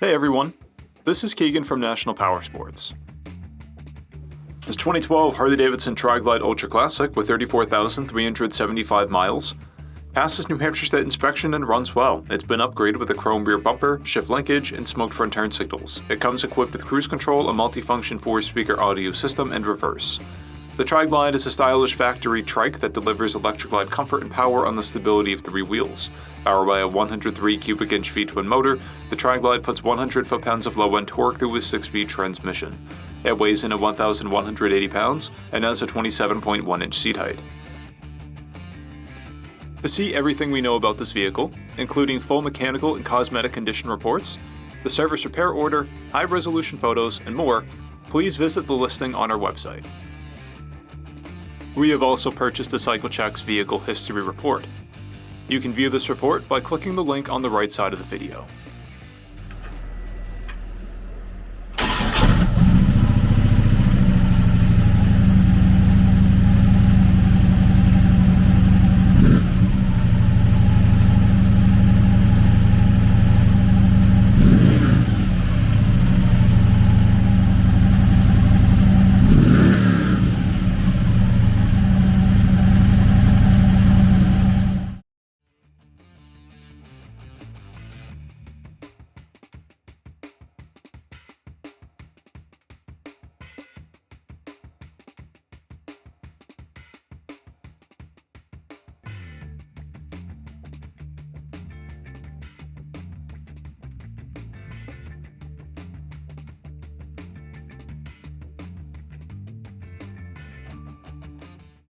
Hey everyone, this is Keegan from National Powersports. This 2012 Harley-Davidson TRIGLIDE Ultra Classic with 34,375 miles passes New Hampshire State inspection and runs well. It's been upgraded with a chrome rear bumper, shift linkage, and smoked front turn signals. It comes equipped with cruise control, a multifunction 4-speaker audio system, and reverse. The TRIGLIDE is a stylish factory trike that delivers electric-glide comfort and power on the stability of 3 wheels. Powered by a 103 cubic inch feet twin motor, the TRIGLIDE puts 100 foot-pounds of low-end torque through a 6-speed transmission. It weighs in at 1,180 pounds and has a 27.1 inch seat height. To see everything we know about this vehicle, including full mechanical and cosmetic condition reports, the service repair order, high-resolution photos, and more, please visit the listing on our website. We have also purchased the CycleCheck's Vehicle History Report. You can view this report by clicking the link on the right side of the video.